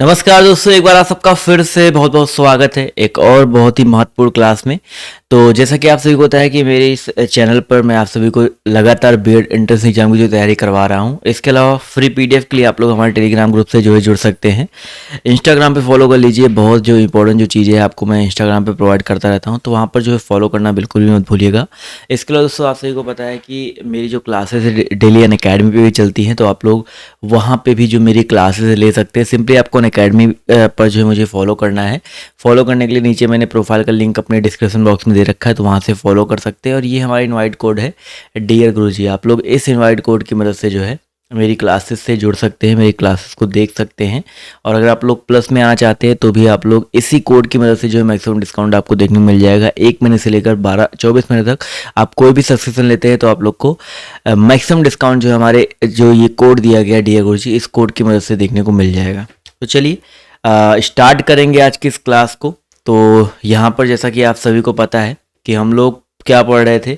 नमस्कार दोस्तों, एक बार आप सबका फिर से बहुत बहुत स्वागत है एक और बहुत ही महत्वपूर्ण क्लास में। तो जैसा कि आप सभी को पता है कि मेरे इस चैनल पर मैं आप सभी को लगातार बीएड एंट्रेंस एग्जाम की जो तैयारी करवा रहा हूं। इसके अलावा फ्री पीडीएफ के लिए आप लोग हमारे टेलीग्राम ग्रुप से जो है जुड़ सकते हैं। इंस्टाग्राम पे फॉलो कर लीजिए, बहुत जो इंपॉर्टेंट जो चीज़ें हैं आपको मैं इंस्टाग्राम पे प्रोवाइड करता रहता हूँ, तो वहाँ पर जो है फॉलो करना बिल्कुल भी मत भूलिएगा। इसके अलावा दोस्तों आप सभी को पता है कि मेरी जो क्लासेस है डेली अन अकेडमी पे भी चलती हैं, तो आप लोग वहाँ पे भी जो मेरी क्लासेस ले सकते हैं। सिंपली आपको अन अकेडमी पर जो है मुझे फॉलो करना है। फॉलो करने के लिए नीचे मैंने प्रोफाइल का लिंक अपने डिस्क्रिप्शन बॉक्स में दे रखा है, तो वहाँ से फॉलो कर सकते हैं। और ये हमारा इनवाइट कोड है डियर गुरुजी। आप लोग इस इनवाइट कोड की मदद से जो है मेरी क्लासेस से जुड़ सकते हैं, मेरी क्लासेस को देख सकते हैं। और अगर आप लोग प्लस में आना चाहते हैं तो भी आप लोग इसी कोड की मदद से जो है मैक्सिमम डिस्काउंट आपको देखने को मिल जाएगा। 1 महीने से लेकर 12-24 महीने तक आप कोई भी सब्सक्रिप्शन लेते हैं तो आप लोग को मैक्सिमम डिस्काउंट जो है हमारे जो ये कोड दिया गया डियर गुरुजी, इस कोड की मदद से देखने को मिल जाएगा। तो चलिए स्टार्ट करेंगे आज की इस क्लास को। तो यहाँ पर जैसा कि आप सभी को पता है कि हम लोग क्या पढ़ रहे थे,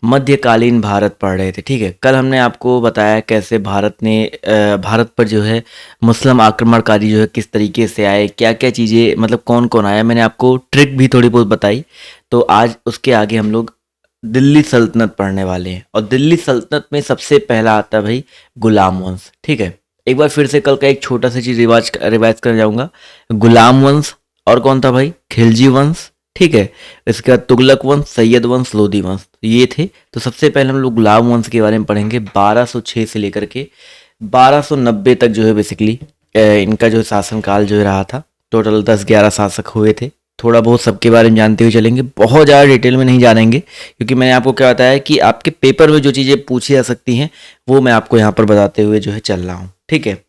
मध्यकालीन भारत पढ़ रहे थे। ठीक है, कल हमने आपको बताया कैसे भारत पर जो है मुस्लिम आक्रमणकारी जो है किस तरीके से आए, क्या क्या चीज़ें, मतलब कौन कौन आया। मैंने आपको ट्रिक भी थोड़ी बहुत बताई। तो आज उसके आगे हम लोग दिल्ली सल्तनत पढ़ने वाले हैं। और दिल्ली सल्तनत में सबसे पहला आता है भाई गुलाम वंश। ठीक है, एक बार फिर से कल का एक छोटा सा चीज़ रिवाइज कर जाऊंगा। गुलाम वंश, और कौन था भाई, खिलजी वंश। ठीक है, इसके बाद तुगलक वंश, सैयद वंश, लोधी वंश, तो ये थे। तो सबसे पहले हम लोग गुलाम वंश के बारे में पढ़ेंगे। 1206 से लेकर के 1290 तक जो है बेसिकली इनका जो शासनकाल जो रहा था। टोटल 10-11 शासक हुए थे। थोड़ा बहुत सबके बारे में जानते हुए चलेंगे, बहुत ज़्यादा डिटेल में नहीं जानेंगे, क्योंकि मैंने आपको क्या बताया कि आपके पेपर में जो चीज़ें पूछी जा सकती हैं वो मैं आपको यहाँ पर बताते हुए जो है चल रहा हूँ। ठीक है,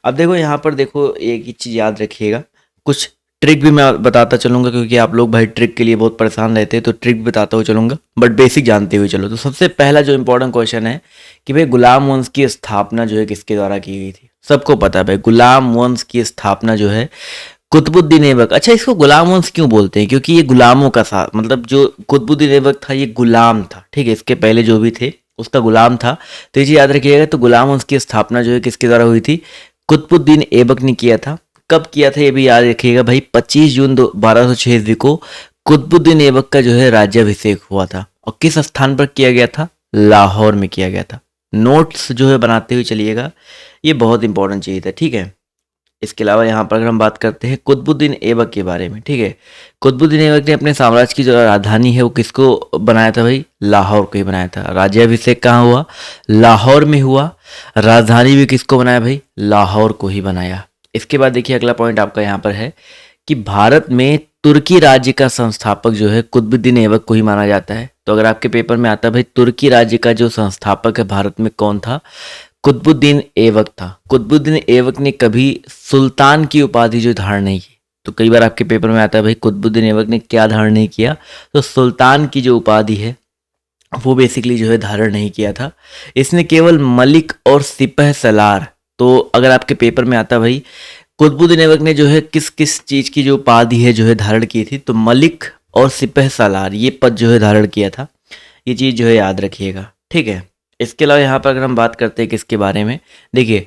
अब देखो यहाँ पर देखो, एक ही चीज़ याद रखिएगा, कुछ ट्रिक भी मैं बताता चलूंगा, क्योंकि आप लोग भाई ट्रिक के लिए बहुत परेशान रहते हैं, तो ट्रिक बताता हुआ चलूंगा, बट बेसिक जानते हुए चलो। तो सबसे पहला जो इंपॉर्टेंट क्वेश्चन है कि भाई गुलाम वंश की स्थापना जो है किसके द्वारा की गई थी। सबको पता है भाई गुलाम वंश की स्थापना जो है कुतुबुद्दीन ऐबक। अच्छा, इसको गुलाम वंश क्यों बोलते हैं, क्योंकि ये गुलामों का साथ, मतलब जो कुतुबुद्दीन ऐबक था ये गुलाम था। ठीक है, इसके पहले जो भी थे उसका गुलाम था। तो ये चीज़ याद रखिएगा। तो गुलाम वंश की स्थापना जो है किसके द्वारा हुई थी, कुतुबुद्दीन ऐबक ने किया था। कब किया था ये भी याद रखिएगा भाई, 25 जून 1206 ईस्वी को कुतुबुद्दीन ऐबक का जो है राज्याभिषेक हुआ था। और किस स्थान पर किया गया था, लाहौर में किया गया था। नोट्स जो है बनाते हुए चलिएगा, ये बहुत इंपॉर्टेंट चीज़ है। ठीक है, इसके अलावा यहाँ पर अगर हम बात करते हैं कुतुबुद्दीन ऐबक के बारे में। ठीक है, कुतुबुद्दीन ऐबक ने अपने साम्राज्य की जो राजधानी है वो किसको बनाया था भाई, लाहौर को ही बनाया था। राज्याभिषेक कहाँ हुआ, लाहौर में हुआ। राजधानी भी किसको बनाया भाई, लाहौर को ही बनाया। इसके बाद देखिए अगला पॉइंट आपका यहाँ पर है कि भारत में तुर्की राज्य का संस्थापक जो है कुतुबुद्दीन ऐबक को ही माना जाता है। तो अगर आपके पेपर में आता है भाई तुर्की राज्य का जो संस्थापक है भारत में कौन था, कुतुबुद्दीन ऐबक था। कुतुबुद्दीन ऐबक ने कभी सुल्तान की उपाधि जो धारण नहीं की। तो कई बार आपके पेपर में आता है भाई कुतुबुद्दीन ऐबक ने क्या धारण नहीं किया, तो सुल्तान की जो उपाधि है वो बेसिकली जो है धारण नहीं किया था। इसने केवल मलिक और सिपह सलार। तो अगर आपके पेपर में आता भाई कुतुबुद्दीन ऐबक ने जो है किस किस चीज़ की जो उपाधि है जो है धारण की थी, तो मलिक और सिपह सलार ये पद जो है धारण किया था। ये चीज़ जो है याद रखिएगा। ठीक है, इसके अलावा यहाँ पर अगर हम बात करते हैं किसके बारे में, देखिए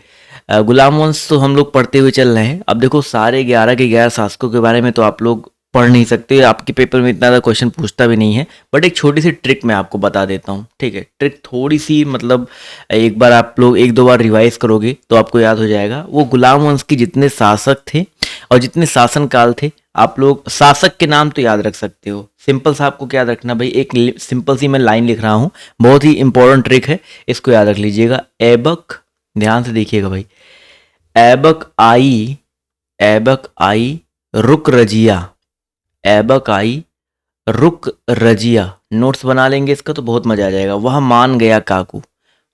गुलाम वंश तो हम लोग पढ़ते हुए चल रहे हैं। अब देखो सारे 11 के 11 शासकों के बारे में तो आप लोग पढ़ नहीं सकते, आपके पेपर में इतना ज़्यादा क्वेश्चन पूछता भी नहीं है। बट एक छोटी सी ट्रिक मैं आपको बता देता हूँ। ठीक है, ट्रिक थोड़ी सी, मतलब एक बार आप लोग 1-2 बार रिवाइज करोगे तो आपको याद हो जाएगा। वो गुलाम वंश के जितने शासक थे और जितने शासनकाल थे, आप लोग शासक के नाम तो याद रख सकते हो। सिंपल सा आपको क्या याद रखना भाई, एक सिंपल सी मैं लाइन लिख रहा हूँ, बहुत ही इंपॉर्टेंट ट्रिक है, इसको याद रख लीजिएगा। ऐबक, ध्यान से देखिएगा भाई, ऐबक आई रुक रजिया, ऐबक आई रुक रजिया। नोट्स बना लेंगे इसका तो बहुत मजा आ जाएगा। वह मान गया काकू,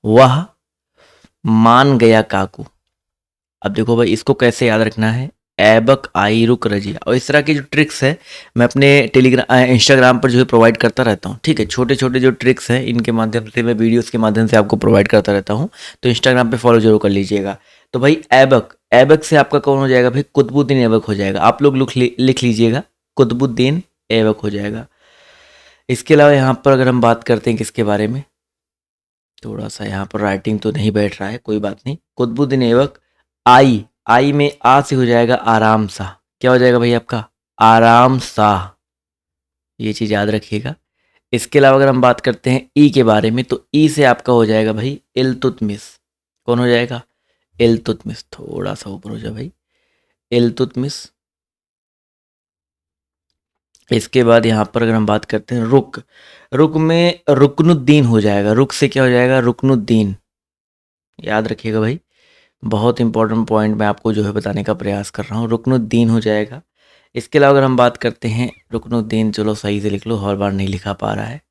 वह मान गया काकू। अब देखो भाई इसको कैसे याद रखना है, ऐबक आई रुक रजिया। और इस तरह की जो ट्रिक्स है मैं अपने इंस्टाग्राम पर जो है प्रोवाइड करता रहता हूँ। ठीक है, छोटे छोटे जो ट्रिक्स हैं इनके माध्यम से मैं वीडियोस के माध्यम से आपको प्रोवाइड करता रहता हूँ, तो इंस्टाग्राम पे फॉलो जरूर कर लीजिएगा। तो भाई ऐबक, ऐबक से आपका कौन हो जाएगा भाई, कुतुबुद्दीन ऐबक हो जाएगा। आप लोग लिख लीजिएगा, कुतुबुद्दीन ऐबक हो जाएगा। इसके अलावा यहाँ पर अगर हम बात करते हैं किसके बारे में, थोड़ा सा यहाँ पर राइटिंग तो नहीं बैठ रहा है, कोई बात नहीं। कुतुबुद्दीन ऐबक आई आई में आ से हो जाएगा आराम सा, क्या हो जाएगा भाई आपका आराम सा, ये चीज़ याद रखिएगा। इसके अलावा अगर हम बात करते हैं ई के बारे में, तो ई से आपका हो जाएगा भाई इल्तुतमिश। कौन हो जाएगा इल्तुतमिश, थोड़ा सा ऊपर हो जाए भाई, इल्तुतमिश। इसके बाद यहाँ पर अगर हम बात करते हैं रुक, रुक में रुकनुद्दीन हो जाएगा, रुक से क्या हो जाएगा रुकनुद्दीन, याद रखिएगा भाई, बहुत इंपॉर्टेंट पॉइंट मैं आपको जो है बताने का प्रयास कर रहा हूँ, रुकनुद्दीन हो जाएगा। इसके अलावा अगर हम बात करते हैं रुकनुद्दीन, चलो सही से लिख लो, हर बार नहीं लिखा पा रहा है,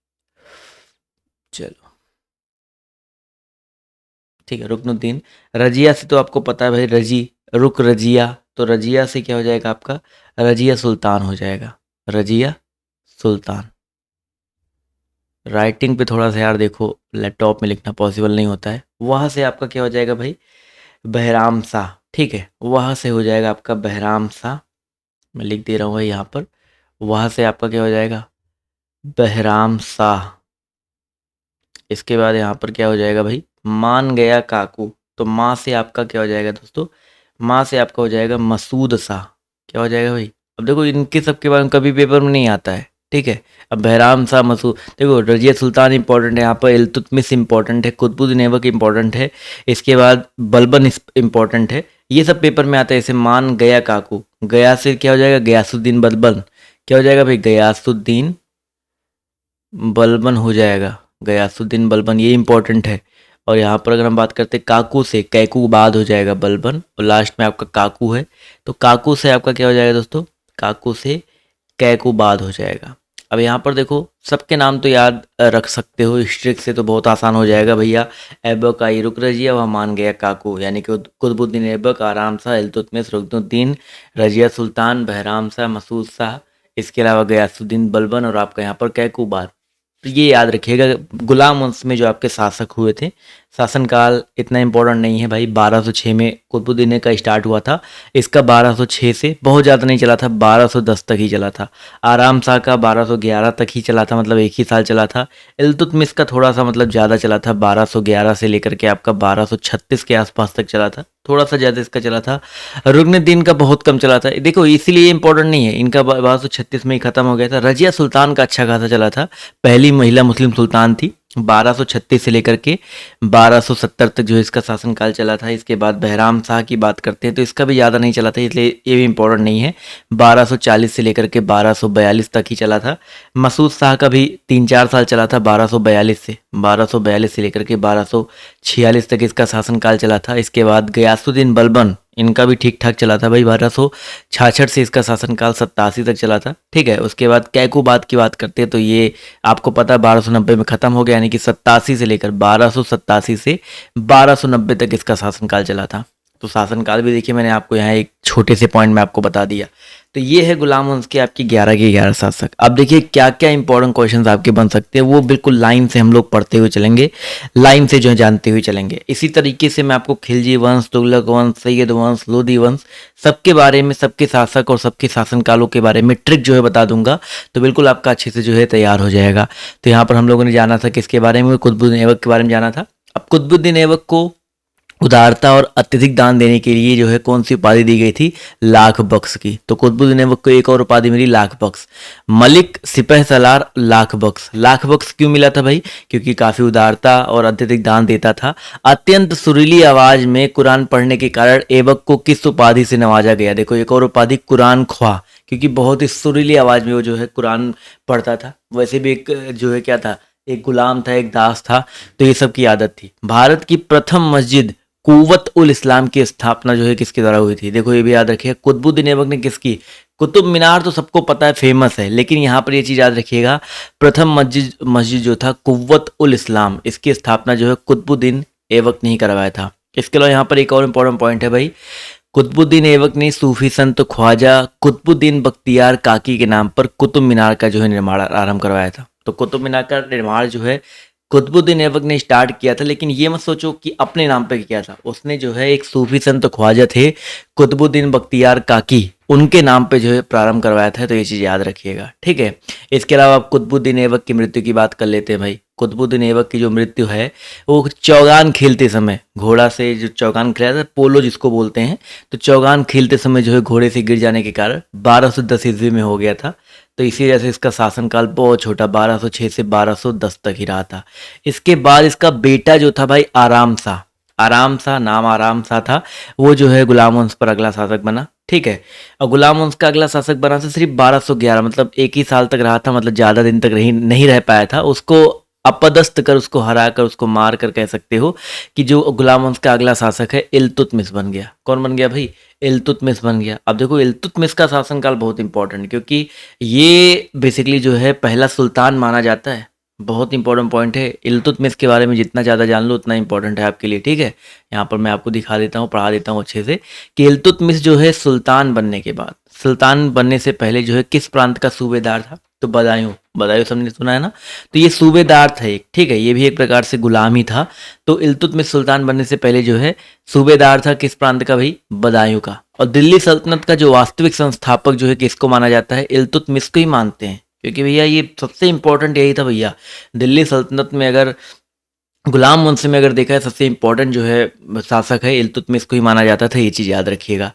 चलो ठीक है रुकनुद्दीन। रजिया से तो आपको पता है भाई, रजी रुक रजिया, तो रजिया से क्या हो जाएगा आपका रजिया सुल्तान हो जाएगा, रजिया सुल्तान। राइटिंग पे थोड़ा सा यार देखो, लैपटॉप में लिखना पॉसिबल नहीं होता है। वहाँ से आपका क्या हो जाएगा भाई बहराम सा, ठीक है, वहाँ से हो जाएगा आपका बहराम सा, मैं लिख दे रहा हूँ भाई यहाँ पर, वहाँ से आपका क्या हो जाएगा बहराम सा। इसके बाद यहाँ पर क्या हो जाएगा भाई मान गया काकू, तो माँ से आपका क्या हो जाएगा दोस्तों, माँ से आपका हो जाएगा मसूद सा, क्या हो जाएगा भाई। अब देखो इनके सब के बारे में कभी पेपर में नहीं आता है, ठीक है। अब बहराम सा मसूद, देखो रजिया सुल्तान इंपॉर्टेंट है, यहाँ पर इल्तुतमिश इंपॉर्टेंट है, कुतुबुद्दीन ऐबक इंपॉर्टेंट है, इसके बाद बलबन इंपॉर्टेंट है, ये सब पेपर में आता है। जैसे मान गया काकू, गया से क्या हो जाएगा गयासुद्दीन बलबन, क्या हो जाएगा भाई गयासुद्दीन बलबन हो जाएगा, गयासुद्दीन बलबन, ये इंपॉर्टेंट है। और यहाँ पर अगर हम बात करते हैं काकू से, कैकू बाद हो जाएगा बलबन, और लास्ट में आपका काकू है, तो काकू से आपका क्या हो जाएगा दोस्तों, काकू से कैकू बाद हो जाएगा। अब यहाँ पर देखो सबके नाम तो याद रख सकते हो, स्ट्रिक से तो बहुत आसान हो जाएगा भैया। ऐबक आई रुक रजिया, वह मान गया काकू, यानी कि कुतुबुद्दीन ऐबक, आराम शाह, इल्तुतमिश, रुकनुद्दीन, रजिया सुल्तान, बहराम शाह, मसूद शाह, इसके अलावा गयासुद्दीन बलबन, और आपका यहाँ पर कैकू बाद। तो ये याद रखिएगा, गुलाम वंश में जो आपके शासक हुए थे, शासनकाल इतना इंपॉर्टेंट नहीं है भाई। 1206 में कुतुबुद्दीन का स्टार्ट हुआ था, इसका 1206 से बहुत ज़्यादा नहीं चला था, 1210 तक ही चला था। आराम शाह का 1211 तक ही चला था, मतलब एक ही साल चला था। इल्तुतमिश का थोड़ा सा मतलब ज़्यादा चला था, 1211 से लेकर के आपका 1236 के आसपास तक चला था, थोड़ा सा ज़्यादा इसका चला था। रुकनुद्दीन का बहुत कम चला था, देखो इसीलिए इंपॉर्टेंट नहीं है, इनका 1236 में ही ख़त्म हो गया था। रजिया सुल्तान का अच्छा खासा चला था, पहली महिला मुस्लिम सुल्तान थी, 1236 से लेकर के 1270 तक जो इसका शासनकाल चला था। इसके बाद बहराम शाह की बात करते हैं तो इसका भी ज़्यादा नहीं चला था, इसलिए ये भी इंपॉर्टेंट नहीं है, 1240 से लेकर के 1242 तक ही चला था। मसूद शाह का भी 3-4 साल चला था, 1242 से लेकर के 1246 तक इसका शासनकाल चला था। इसके बाद गयासुद्दीन बलबन, इनका भी ठीक ठाक चला था भाई, 1266 से इसका शासनकाल 87 तक चला था, ठीक है। उसके बाद कैकूबाद की बात करते हैं तो ये आपको पता है 1290 में ख़त्म हो गया, यानी कि 87 से लेकर 1287 से 1290 तक इसका शासनकाल चला था। तो शासनकाल भी देखिए मैंने आपको यहाँ एक छोटे से पॉइंट में आपको बता दिया। तो ये है गुलाम वंश के आपकी 11 के 11 शासक। अब देखिए क्या क्या इंपॉर्टेंट क्वेश्चंस आपके बन सकते हैं, वो बिल्कुल लाइन से हम लोग पढ़ते हुए चलेंगे, लाइन से जो है जानते हुए चलेंगे। इसी तरीके से मैं आपको खिलजी वंश, तुगलक वंश, सैयद वंश, लोधी वंश, सबके बारे में, सबके शासक और सबके शासनकालों के बारे में ट्रिक जो है बता दूंगा, तो बिल्कुल आपका अच्छे से जो है तैयार हो जाएगा। तो यहाँ पर हम लोगों ने जाना था किसके बारे में, कुतुबुद्दीन ऐबक के बारे में जाना था। अब कुतुबुद्दीन ऐबक को उदारता और अत्यधिक दान देने के लिए जो है कौन सी उपाधि दी गई थी, लाख बख्श की। तो कुतुबुद्दीन ऐबक को एक और उपाधि मिली, लाख बख्श। मलिक सिपह सलार लाख बख्श, लाख बख्श क्यों मिला था भाई, क्योंकि काफी उदारता और अत्यधिक दान देता था। अत्यंत सुरीली आवाज में कुरान पढ़ने के कारण ऐबक को किस उपाधि से नवाजा गया, देखो एक और उपाधि कुरान ख्वाह, क्योंकि बहुत ही सुरीली आवाज में वो जो है कुरान पढ़ता था। वैसे भी एक जो है क्या था, एक गुलाम था, एक दास था, तो ये सब की आदत थी। भारत की प्रथम मस्जिद कुव्वत उल इस्लाम की स्थापना जो है किसके द्वारा हुई थी, देखो ये भी याद रखिएगा, कुतुबुद्दीन ऐबक ने किसकी। कुतुब मीनार तो सबको पता है, फेमस है, लेकिन यहाँ पर ये चीज़ याद रखिएगा, प्रथम मस्जिद जो था कुव्वत उल इस्लाम, इसकी स्थापना जो है कुतुबुद्दीन ऐबक ने ही करवाया था। इसके अलावा यहाँ पर एक और इम्पोर्टेंट पॉइंट है भाई, कुतुबुद्दीन ऐबक ने सूफी संत ख्वाजा कुतुबुद्दीन बख्तियार काकी के नाम पर कुतुब मीनार का जो है निर्माण आरंभ करवाया था। तो कुतुब मीनार का निर्माण जो है कुतुबुद्दीन ऐबक ने स्टार्ट किया था, लेकिन ये मत सोचो कि अपने नाम पे किया था, उसने जो है एक सूफी संत ख्वाजा थे कुतुबुद्दीन बख्तियार काकी, उनके नाम पे जो है प्रारंभ करवाया था। तो ये चीज़ याद रखिएगा, ठीक है। इसके अलावा आप कुतुबुद्दीन ऐबक की मृत्यु की बात कर लेते हैं भाई। कुतुबुद्दीन ऐबक की जो मृत्यु है वो चौगान खेलते समय, घोड़ा से जो चौगान खेला था, पोलो जिसको बोलते हैं, तो चौगान खेलते समय जो है घोड़े से गिर जाने के कारण 1210 ईस्वी में हो गया था। तो इसी वजह से इसका शासनकाल बहुत छोटा 1206 से 1210 तक ही रहा था। इसके बाद इसका बेटा जो था भाई आराम शाह, आराम शाह नाम आराम शाह था, वो जो है गुलाम वंश पर अगला शासक बना। ठीक है, और गुलाम वंश का अगला शासक बना था सिर्फ 1211, मतलब एक ही साल तक रहा था, मतलब ज़्यादा दिन तक नहीं रह पाया था। उसको अपदस्थ कर, उसको हरा कर, उसको मार कर कह सकते हो कि जो गुलाम वंश का अगला शासक है इल्तुतमिश बन गया। कौन बन गया भाई? इल्तुतमिश बन गया। अब देखो इल्तुतमिश का शासनकाल बहुत इंपॉर्टेंट, क्योंकि ये बेसिकली जो है पहला सुल्तान माना जाता है। बहुत इंपॉर्टेंट पॉइंट है। इल्तुतमिश के बारे में जितना ज़्यादा जान लो उतना इंपॉर्टेंट है आपके लिए। ठीक है, यहाँ पर मैं आपको दिखा देता हूँ, पढ़ा देता हूँ अच्छे से कि इल्तुतमिश जो है सुल्तान बनने के बाद, सुल्तान बनने से पहले जो है किस प्रांत का सूबेदार था? तो बदायूं, बदायूं सबने सुना है ना। तो ये सूबेदार था एक, ठीक है, ये भी एक प्रकार से गुलाम ही था। तो इल्तुतमिश सुल्तान बनने से पहले जो है सूबेदार था किस प्रांत का भाई? बदायूं का। और दिल्ली सल्तनत का जो वास्तविक संस्थापक जो है किसको माना जाता है? इल्तुतमिश को ही मानते हैं, क्योंकि भैया ये सबसे इंपॉर्टेंट यही था भैया। दिल्ली सल्तनत में अगर गुलाम वंश में अगर देखा है, सबसे इंपॉर्टेंट जो है शासक है इल्तुतमिश को ही माना जाता था, ये चीज़ याद रखिएगा।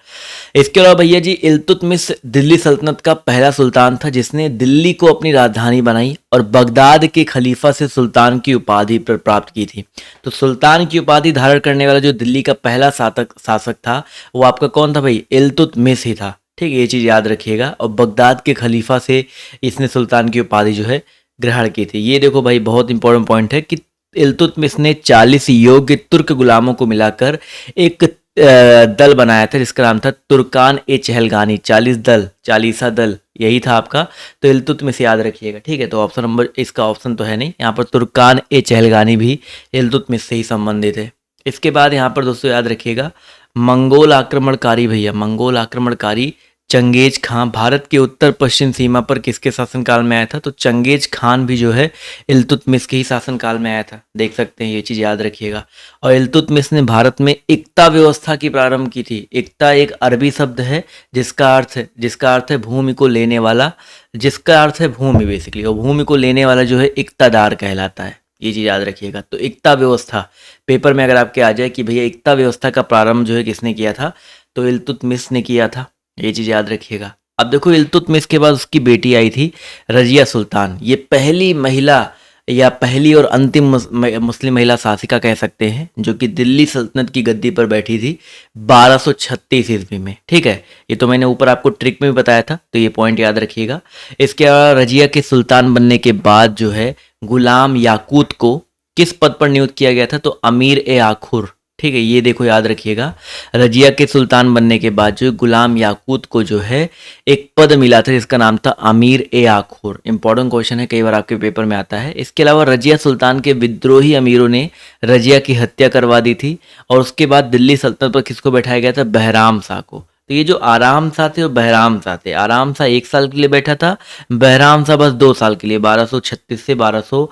इसके अलावा भैया जी इल्तुतमिश दिल्ली सल्तनत का पहला सुल्तान था जिसने दिल्ली को अपनी राजधानी बनाई और बगदाद के खलीफा से सुल्तान की उपाधि प्राप्त की थी। तो सुल्तान की उपाधि धारण करने वाला जो दिल्ली का पहला शासक था वो आपका कौन था भाई? इल्तुतमिश ही था। ठीक है, ये चीज़ याद रखिएगा। और बगदाद के खलीफा से इसने सुल्तान की उपाधि जो है ग्रहण की थी। ये देखो भाई बहुत इंपॉर्टेंट पॉइंट है कि इल्तुतमिश ने 40 योग्य तुर्क गुलामों को मिलाकर एक दल बनाया था जिसका नाम था तुर्कान ए चहलगानी। 40 दल, 40 दल, यही था आपका। तो इल्तुतमिश याद रखिएगा। ठीक है, तो ऑप्शन नंबर, इसका ऑप्शन तो है नहीं यहाँ पर, तुर्कान ए चहलगानी भी इल्तुतमिश से ही संबंधित है। इसके बाद यहाँ पर दोस्तों याद रखिएगा मंगोल आक्रमणकारी भैया, मंगोल आक्रमणकारी चंगेज खान भारत के उत्तर पश्चिम सीमा पर किसके शासनकाल में आया था? तो चंगेज खान भी जो है इल्तुतमिश के ही शासनकाल में आया था, देख सकते हैं, ये चीज़ याद रखिएगा। और इल्तुतमिश ने भारत में एकता व्यवस्था की प्रारंभ की थी। एकता एक अरबी शब्द है जिसका अर्थ है भूमि को लेने वाला, जिसका अर्थ है भूमि बेसिकली, और भूमि को लेने वाला जो है इक्तादार कहलाता है, ये चीज़ याद रखिएगा। तो एकता व्यवस्था पेपर में अगर आपके आ जाए कि भैया एकता व्यवस्था का प्रारंभ जो है किसने किया था? तो इल्तुतमिश ने किया था, ये चीज़ याद रखिएगा। अब देखो इल्तुतमिश के बाद उसकी बेटी आई थी रजिया सुल्तान। ये पहली महिला या पहली और अंतिम मुस्लिम महिला शासिका कह सकते हैं जो कि दिल्ली सल्तनत की गद्दी पर बैठी थी 1236 ईस्वी में। ठीक है, ये तो मैंने ऊपर आपको ट्रिक में भी बताया था, तो ये पॉइंट याद रखिएगा। इसके अलावा रजिया के सुल्तान बनने के बाद जो है गुलाम याकूत को किस पद पर नियुक्त किया गया था? तो अमीर ए आखुर। ठीक है, ये देखो याद रखिएगा, रजिया के सुल्तान बनने के बाद जो गुलाम याकूत को जो है एक पद मिला था जिसका नाम था अमीर ए आखुर। इंपॉर्टेंट क्वेश्चन है, कई बार आपके पेपर में आता है। इसके अलावा रजिया सुल्तान के विद्रोही अमीरों ने रजिया की हत्या करवा दी थी और उसके बाद दिल्ली सल्तनत पर किसको बैठाया गया था? बहराम शाह को। तो ये जो आराम शाह थे और बहराम शाह थे, आराम शाह 1 साल के लिए बैठा था, बहराम शाह बस 2 साल के लिए, 1236 से 1200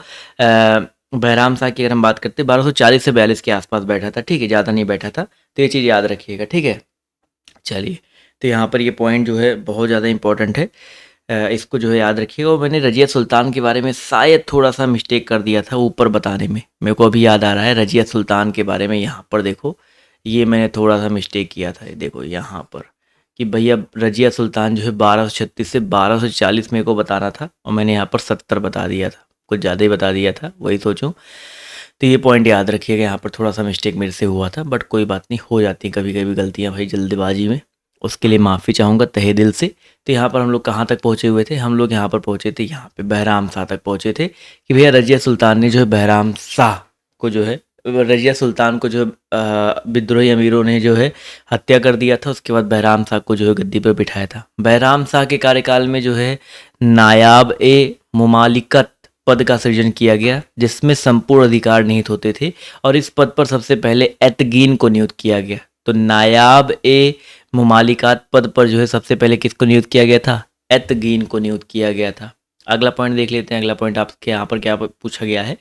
बहराम शाह की अगर हम बात करते हैं 1240 से 42 के आसपास बैठा था। ठीक है, ज़्यादा नहीं बैठा था, तो ये चीज़ याद रखिएगा। ठीक है, चलिए, तो यहाँ पर ये पॉइंट जो है बहुत ज़्यादा इंपॉर्टेंट है, इसको जो है याद रखिएगा। और मैंने रजिया सुल्तान के बारे में शायद थोड़ा सा मिस्टेक कर दिया था ऊपर बताने में, मेरे को अभी याद आ रहा है। रजिया सुल्तान के बारे में यहाँ पर देखो, ये मैंने थोड़ा सा मिस्टेक किया था, ये देखो यहाँ पर कि भैया रजिया सुल्तान जो है 1236 से 1240 मेरे को बताना था और मैंने यहाँ पर 70 बता दिया था, कुछ ज़्यादा ही बता दिया था, वही सोचूं। तो ये पॉइंट याद रखिएगा, यहाँ पर थोड़ा सा मिस्टेक मेरे से हुआ था, बट कोई बात नहीं, हो जाती कभी कभी गलतियाँ भाई जल्दबाजी में, उसके लिए माफ़ी चाहूँगा तहे दिल से। तो यहाँ पर हम लोग कहाँ तक पहुँचे हुए थे? हम लोग यहाँ पर पहुँचे थे, यहाँ पे बहराम शाह तक पहुँचे थे कि भैया रजिया सुल्तान ने जो है बहराम शाह को जो है, रजिया सुल्तान को जो विद्रोही अमीरों ने जो है हत्या कर दिया था। उसके बाद बहराम शाह को जो है गद्दी पर बिठाया था। बहराम शाह के कार्यकाल में जो है नायाब ए मुमालिकत पद का सृजन किया गया जिसमें संपूर्ण अधिकार निहित होते थे और इस पद पर सबसे पहले एतगीन को नियुक्त किया गया। तो नायाब ए मुमालिकात पद पर जो है सबसे पहले किसको नियुक्त किया गया था? एतगीन को नियुक्त किया गया था। अगला पॉइंट देख लेते हैं। अगला पॉइंट आपके यहाँ पर क्या पूछा गया है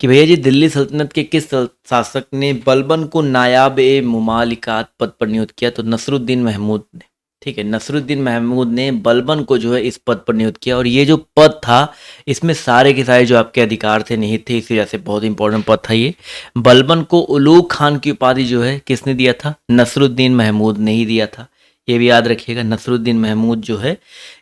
कि भैया जी दिल्ली सल्तनत के किस शासक ने बलबन को नायाब ए मुमालिकात पद पर नियुक्त किया? तो नसरुद्दीन महमूद ने। ठीक है, नसरुद्दीन महमूद ने बलबन को जो है इस पद पर नियुक्त किया, और ये जो पद था इसमें सारे के सारे जो आपके अधिकार थे निहित थे, इसी वजह से बहुत इंपॉर्टेंट पद था ये। बलबन को उलूग खान की उपाधि जो है किसने दिया था? नसरुद्दीन महमूद ने ही दिया था। ये भी याद रखिएगा, नसरुद्दीन महमूद जो है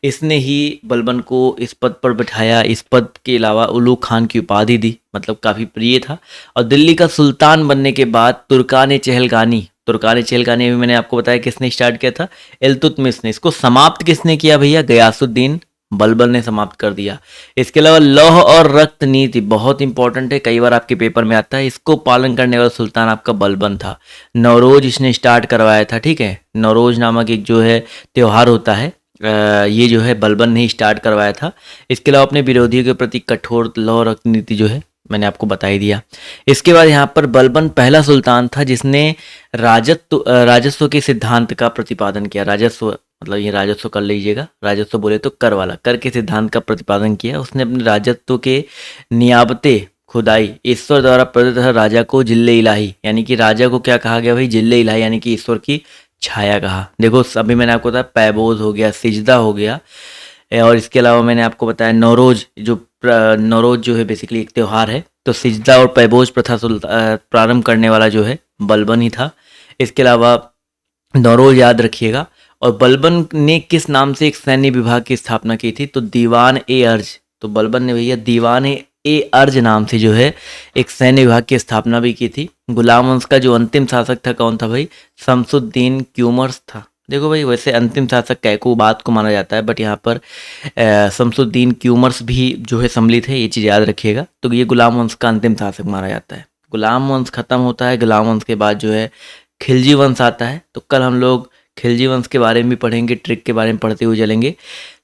इसने ही बलबन को इस पद पर बिठाया। इस पद के अलावा उलूग खान की उपाधि दी, मतलब काफ़ी प्रिय था। और दिल्ली का सुल्तान बनने के बाद तुर्कान चहलगानी भी मैंने आपको बताया किसने स्टार्ट किया था? इल्तुतमिश ने। इसको समाप्त किसने किया भैया? गयासुद्दीन बलबन ने समाप्त कर दिया। इसके अलावा लौह और रक्त नीति बहुत इंपॉर्टेंट है, कई बार आपके पेपर में आता है। इसको पालन करने वाला सुल्तान आपका बलबन था। नवरोज इसने स्टार्ट करवाया था, ठीक है। नवरोज नामक एक जो है त्यौहार होता है, ये जो है बलबन ने ही स्टार्ट करवाया था। इसके अलावा अपने विरोधियों के प्रति कठोर लौह रक्त नीति जो है मैंने आपको बता ही दिया। इसके बाद यहाँ पर बलबन पहला सुल्तान था जिसने राजस्व के सिद्धांत का प्रतिपादन किया। राजस्व मतलब ये राजस्व कर लीजिएगा, राजस्व बोले तो कर वाला, कर के सिद्धांत का प्रतिपादन किया। उसने अपने राजस्व के नियाबते खुदाई ईश्वर द्वारा प्रदत्त राजा को जिल्ले इलाही, यानी कि राजा को क्या कहा गया भाई? जिल्ले इलाही, यानी कि ईश्वर की छाया कहा। देखो अभी मैंने आपको बताया पैबोज हो गया, सिजदा हो गया, और इसके अलावा मैंने आपको बताया नौरोज, नौरोज जो है बेसिकली एक त्यौहार है। तो सिजदा और पैबोज प्रथा प्रारंभ करने वाला जो है बलबन ही था। इसके अलावा नौरोज याद रखिएगा। और बलबन ने किस नाम से एक सैन्य विभाग की स्थापना की थी? तो दीवान ए अर्ज। तो बलबन ने भैया दीवान ए अर्ज नाम से जो है एक सैन्य विभाग की स्थापना भी की थी। गुलाम वंश का जो अंतिम शासक था कौन था भाई? शमसुद्दीन क्यूमर्स था। देखो भाई वैसे अंतिम शासक कैको बात को माना जाता है, बट यहाँ पर शमसुद्दीन क्यूमर्स भी जो है सम्मिलित है, ये चीज़ याद रखिएगा। तो ये गुलाम वंश का अंतिम शासक माना जाता है। गुलाम वंश खत्म होता है, गुलाम वंश के बाद जो है खिलजी वंश आता है। तो कल हम लोग खिलजी वंश के बारे में भी पढ़ेंगे, ट्रिक के बारे में पढ़ते हुए चलेंगे।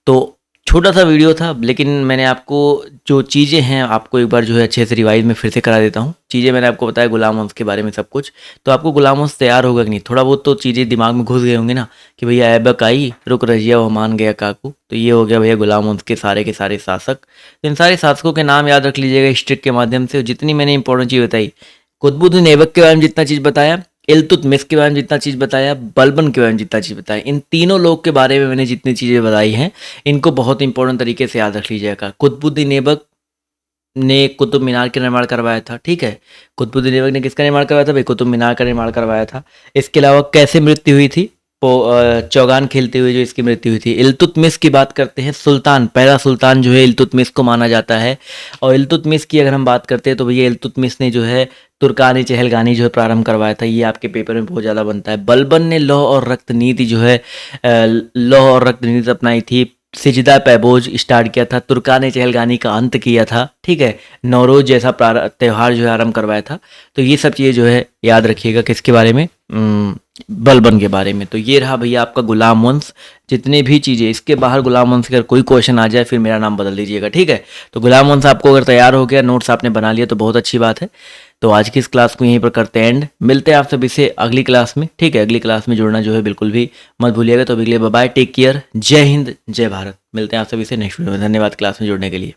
तो छोटा सा वीडियो था, लेकिन मैंने आपको जो चीज़ें हैं आपको एक बार जो है अच्छे से रिवाइज में फिर से करा देता हूँ। चीज़ें मैंने आपको बताया गुलाम वंश के बारे में सब कुछ, तो आपको गुलाम वंश तैयार होगा कि नहीं, थोड़ा बहुत तो चीज़ें दिमाग में घुस गए होंगे ना कि भैया ऐबक आई रुक रजिया वो मान गया काकू। तो ये हो गया भैया गुलाम वंश के सारे शासक। तो इन सारे शासकों के नाम याद रख लीजिएगा इस ट्रिक के माध्यम से। जितनी मैंने इंपॉर्टेंट चीज़ बताई, कुतुबुद्दीन ऐबक के बारे में जितना चीज़ बताया, इल्तुतमिश के बारे में जितना चीज़ बताया, बलबन के बारे में जितना चीज़ बताया, इन तीनों लोग के बारे में मैंने जितनी चीज़ें बताई हैं इनको बहुत इंपॉर्टेंट तरीके से याद रख लीजिएगा। कुतुबुद्दीन ऐबक ने कुतुब मीनार का निर्माण करवाया था, ठीक है। कुतुबुद्दीन ऐबक ने किसका निर्माण करवाया था भाई? कुतुब मीनार का निर्माण करवाया था। इसके अलावा कैसे मृत्यु हुई थी? चौगान खेलते हुए जो इसकी मृत्यु हुई थी। इल्तुतमिश की बात करते हैं, सुल्तान पहला सुल्तान जो है इल्तुतमिश को माना जाता है। और इल्तुतमिश की अगर हम बात करते हैं तो भैया इल्तुतमिश ने जो है तुर्कानी चहलगानी जो है प्रारंभ करवाया था। ये आपके पेपर में बहुत ज़्यादा बनता है। बलबन ने लौह और रक्त नीति जो है लौह और रक्त नीति अपनाई थी। सिजदा पैबोज स्टार्ट किया था। तुर्कानी चहलगानी का अंत किया था, ठीक है। नौरोज जैसा त्यौहार जो है आरंभ करवाया था। तो ये सब चीज़ें जो है याद रखिएगा किसके बारे में? बलबन के बारे में। तो ये रहा भैया आपका गुलाम वंश। जितने भी चीज़ें इसके बाहर गुलाम वंश अगर कोई क्वेश्चन आ जाए फिर मेरा नाम बदल दीजिएगा, ठीक है। तो गुलाम वंश आपको अगर तैयार हो गया, नोट्स आपने बना लिया तो बहुत अच्छी बात है। तो आज की इस क्लास को यहीं पर करते हैं एंड। मिलते हैं आप सभी से अगली क्लास में, ठीक है। अगली क्लास में जुड़ना जो है बिल्कुल भी मत भूलिएगा। तो अभी के लिए बाय बाय, टेक केयर, जय हिंद जय भारत। मिलते हैं आप सभी से नेक्स्ट वीडियो में। धन्यवाद क्लास में जुड़ने के लिए।